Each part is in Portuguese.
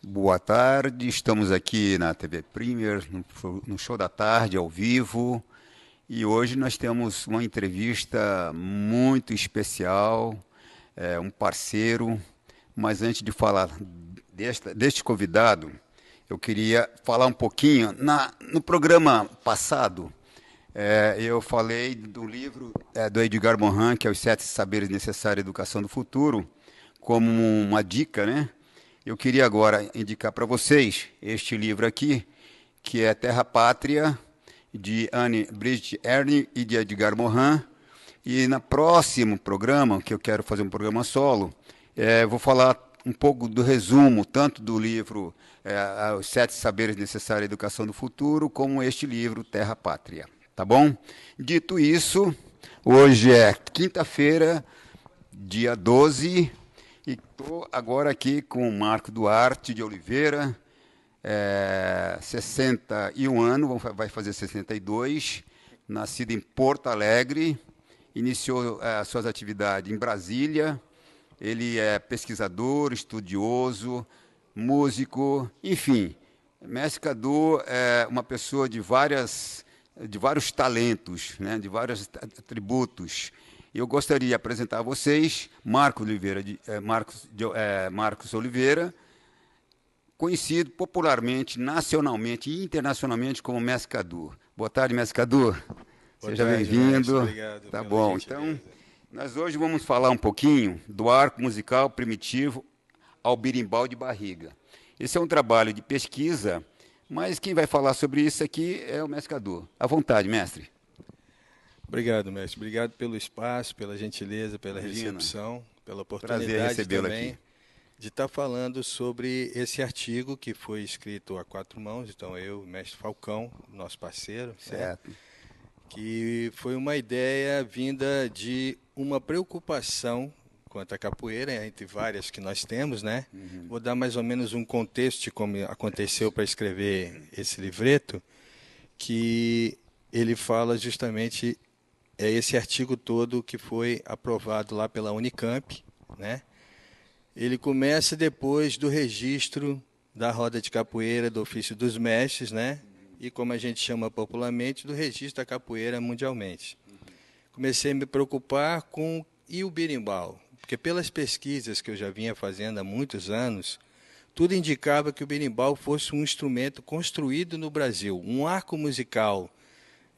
Boa tarde, estamos aqui na TV Premier, no Show da Tarde, ao vivo, e hoje nós temos uma entrevista muito especial, um parceiro, mas antes de falar deste convidado, eu queria falar um pouquinho. No programa passado, eu falei do livro do Edgar Morin, que é Os Sete Saberes Necessários à Educação do Futuro, como uma dica, né? Eu queria agora indicar para vocês este livro aqui, que é Terra Pátria, de Anne Bridget Erne e de Edgar Morin. E no próximo programa, que eu quero fazer um programa solo, vou falar um pouco do resumo, tanto do livro Os Sete Saberes Necessários à Educação do Futuro, como este livro, Terra Pátria. Tá bom? Dito isso, hoje é quinta-feira, dia 12, e estou agora aqui com o Marco Duarte de Oliveira, 61 anos, vai fazer 62, nascido em Porto Alegre, iniciou as suas atividades em Brasília. Ele é pesquisador, estudioso, músico, enfim. Mestre Cadu é uma pessoa de vários talentos, né, de vários atributos. Eu gostaria de apresentar a vocês Marcos Oliveira, conhecido popularmente, nacionalmente e internacionalmente como Mestre Cadu. Boa tarde, Mestre Cadu. Seja bem-vindo. Obrigado. Tá Pela bom. gentileza. Então, nós hoje vamos falar um pouquinho do arco musical primitivo ao birimbau de barriga. Esse é um trabalho de pesquisa, mas quem vai falar sobre isso aqui é o Mestre Cadu. À vontade, mestre. Obrigado, mestre. Obrigado pelo espaço, pela gentileza, pela Imagina. recepção, pela Prazer oportunidade recebê-lo também aqui. de estar falando sobre esse artigo que foi escrito a quatro mãos. Então, eu, o mestre Falcão, nosso parceiro, né, Certo. que foi uma ideia vinda de uma preocupação quanto à capoeira, entre várias que nós temos, né? Vou dar mais ou menos um contexto de como aconteceu para escrever esse livreto, que ele fala justamente esse artigo todo que foi aprovado lá pela Unicamp, né? Ele começa depois do registro da roda de capoeira do ofício dos mestres, né? E como a gente chama popularmente, do registro da capoeira mundialmente. Comecei a me preocupar com o berimbau, porque pelas pesquisas que eu já vinha fazendo há muitos anos, tudo indicava que o berimbau fosse um instrumento construído no Brasil, um arco musical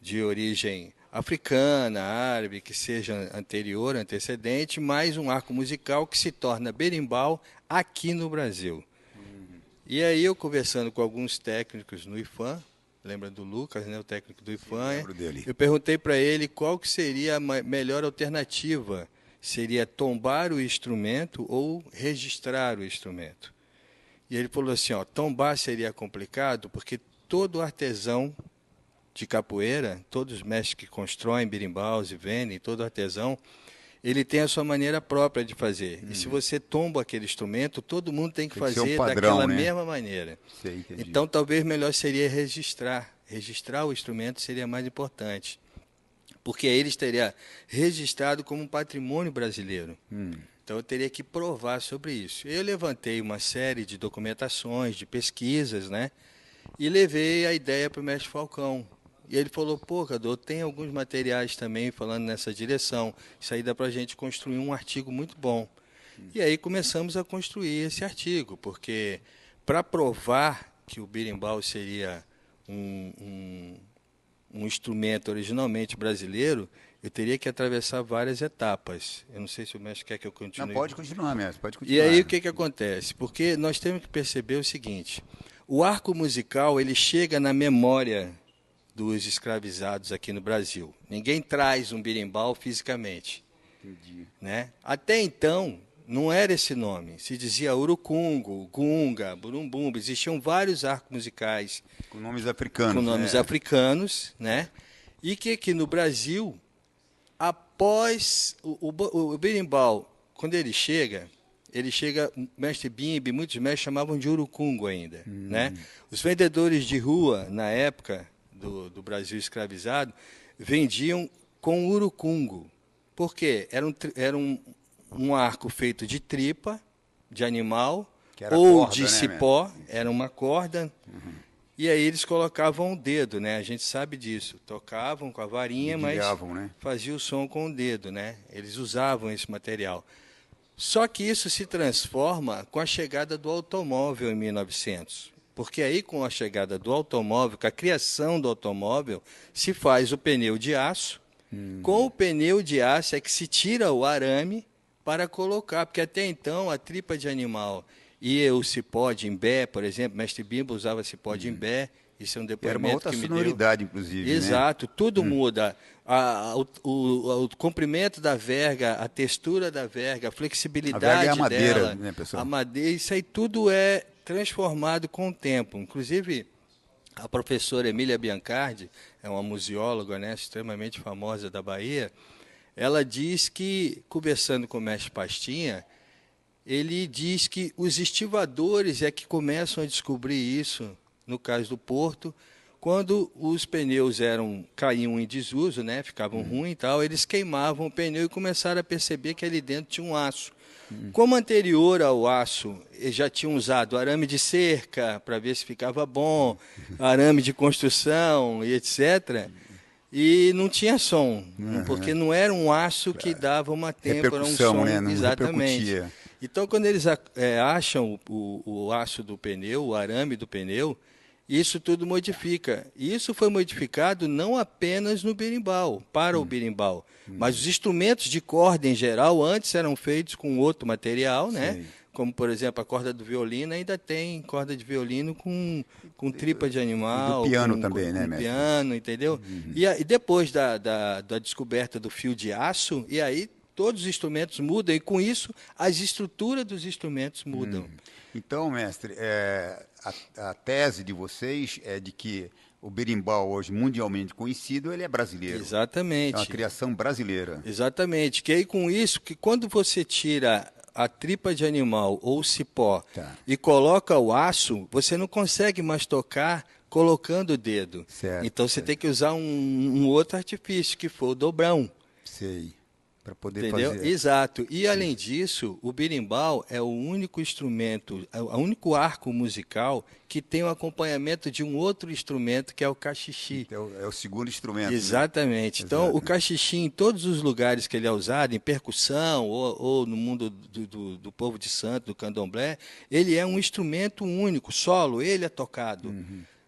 de origem africana, árabe, que seja anterior, antecedente, mais um arco musical que se torna berimbau aqui no Brasil. E aí eu conversando com alguns técnicos no IFAM, lembra do Lucas, né, o técnico do IFAM, lembro dele. eu perguntei para ele qual que seria a melhor alternativa. Seria tombar o instrumento ou registrar o instrumento? E ele falou assim, ó, tombar seria complicado porque todo artesão de capoeira, todos os mestres que constroem birimbaus e vendem, todo artesão, ele tem a sua maneira própria de fazer. E se você tomba aquele instrumento, todo mundo tem que Tem que ser um fazer padrão, daquela né? mesma maneira. Sei, entendi. Então, talvez melhor seria registrar. Registrar o instrumento seria mais importante. Porque aí ele estaria registrado como um patrimônio brasileiro. Então, eu teria que provar sobre isso. Eu levantei uma série de documentações, de pesquisas, né? E levei a ideia para o mestre Falcão. E ele falou, pô, Cadu, tem alguns materiais também falando nessa direção. Isso aí dá para a gente construir um artigo muito bom. E aí começamos a construir esse artigo, porque para provar que o berimbau seria um instrumento originalmente brasileiro, eu teria que atravessar várias etapas. Eu não sei se o mestre quer que eu continue. Não, pode continuar, mestre, pode E continuar. aí o que acontece? Porque nós temos que perceber o seguinte, o arco musical ele chega na memória dos escravizados aqui no Brasil. Ninguém traz um berimbau fisicamente. Entendi. Né? Até então, não era esse nome. Se dizia urucungo, gunga, burumbumba. Existiam vários arcos musicais Com nomes africanos. com nomes africanos, né? E que aqui no Brasil, após o berimbau, quando ele chega, mestre Bimbi, muitos mestres chamavam de urucungo ainda. Né? Os vendedores de rua, na época do Brasil escravizado, vendiam com urucungo. Por quê? Era um arco feito de tripa, de animal, Que era ou corda, de né, cipó, era uma corda, e aí eles colocavam o dedo, né? A gente sabe disso. Tocavam com a varinha, mas Dedilhavam, né? faziam o som com o dedo, né? Eles usavam esse material. Só que isso se transforma com a chegada do automóvel em 1900. Porque aí, com a chegada do automóvel, com a criação do automóvel, se faz o pneu de aço. Com o pneu de aço é que se tira o arame para colocar, porque até então a tripa de animal e o cipó de imbé, por exemplo, Mestre Bimba usava cipó de imbé, isso é um Era uma depoimento outra que me deu. sonoridade, inclusive, né? Exato, tudo muda. O comprimento da verga, a textura da verga, a A verga é a flexibilidade madeira, dela, né, pessoal? a madeira, isso aí tudo é transformado com o tempo. Inclusive, a professora Emília Biancardi, é uma museóloga, né, extremamente famosa da Bahia, ela diz que, conversando com o mestre Pastinha, ele diz que os estivadores é que começam a descobrir isso, no caso do Porto, quando os pneus caíam em desuso, né, ficavam ruins e tal, eles queimavam o pneu e começaram a perceber que ali dentro tinha um aço. Como anterior ao aço, eles já tinham usado arame de cerca para ver se ficava bom, arame de construção e etc. E não tinha som, porque não era um aço que dava uma têmpora, um Repercussão, som, né? Não exatamente. repercutia. Então, quando eles acham o aço do pneu, o arame do pneu, isso tudo modifica. E isso foi modificado não apenas no berimbau, para o berimbau, mas os instrumentos de corda em geral antes eram feitos com outro material, né? Sim. Como, por exemplo, a corda do violino, ainda tem corda de violino com tripa de E do animal, piano também, né, com mestre? piano, entendeu? E depois da descoberta do fio de aço, e aí todos os instrumentos mudam, e com isso as estruturas dos instrumentos mudam. Então, mestre, a tese de vocês é de que o berimbau, hoje mundialmente conhecido, ele é brasileiro. É uma Exatamente. criação brasileira. Exatamente. Que aí com isso, que quando você tira a tripa de animal ou o cipó Tá. e coloca o aço, você não consegue mais tocar colocando o dedo. Certo, Então você certo. tem que usar um outro artifício, que foi o dobrão. Sei. Para poder Entendeu? fazer. Exato. E além disso, o berimbau é o único instrumento, é o único arco musical que tem o acompanhamento de um outro instrumento que é o cachixi. É o segundo instrumento. Né? Exatamente. Então, Exato. o cachixi, em todos os lugares que ele é usado, em percussão ou no mundo do povo de santo, do candomblé, ele é um instrumento único, solo, ele é tocado.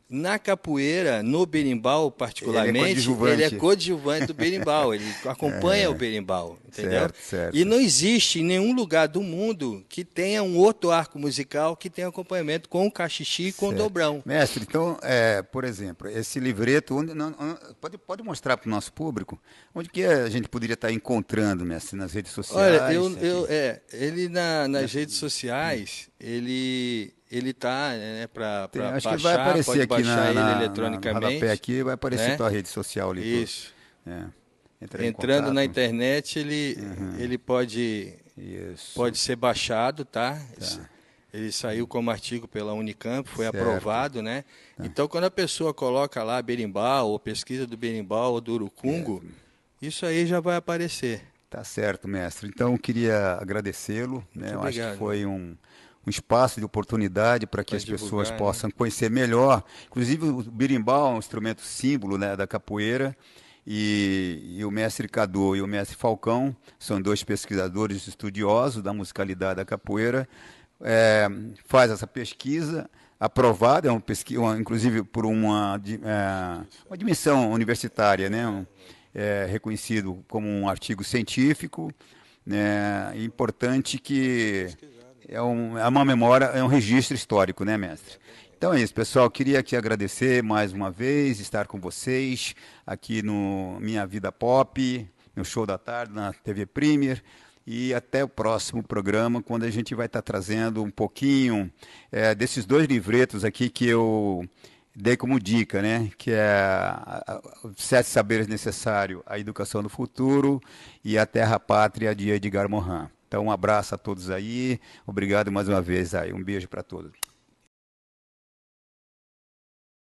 Na capoeira, no berimbau particularmente, ele é coadjuvante do berimbau, ele acompanha o berimbau, entendeu? Certo, certo. E não existe em nenhum lugar do mundo que tenha um outro arco musical que tenha acompanhamento com o cachixi e com o dobrão. Mestre, então, por exemplo, esse livreto, pode mostrar para o nosso público onde que a gente poderia estar encontrando, mestre, nas redes sociais? Olha, ele nas redes sociais, ele está, né, para acho baixar, que vai aparecer pode aqui baixar ele no eletronicamente. rodapé aqui, vai aparecer né? tua rede social ali. Isso. Entrar em Entrando na contato. internet, ele pode Isso. ser baixado, tá? Ele saiu como artigo pela Unicamp, foi Certo. aprovado, né? Então, quando a pessoa coloca lá berimbau, ou pesquisa do berimbau ou do urucungo, isso aí já vai aparecer. Tá certo, mestre. Então, eu queria agradecê-lo. Né? Eu acho obrigado. que foi um espaço de oportunidade para que Pra as pessoas divulgar, possam conhecer melhor. Inclusive, o berimbau é um instrumento símbolo, né, da capoeira. E o mestre Cadu e o mestre Falcão são dois pesquisadores estudiosos da musicalidade da capoeira. Faz essa pesquisa aprovada, inclusive por uma dimensão universitária, né? Reconhecido como um artigo científico, né? Importante que é uma memória, é um registro histórico, né, mestre? Então é isso, pessoal. Queria aqui agradecer mais uma vez, estar com vocês aqui no Minha Vida Pop, no Show da Tarde, na TV Premier. E até o próximo programa, quando a gente vai estar trazendo um pouquinho desses dois livretos aqui que eu dei como dica, né? Que é Os 7 Saberes Necessários, A Educação do Futuro e A Terra Pátria, de Edgar Morin. Então, um abraço a todos aí. Obrigado mais uma vez aí. Um beijo para todos.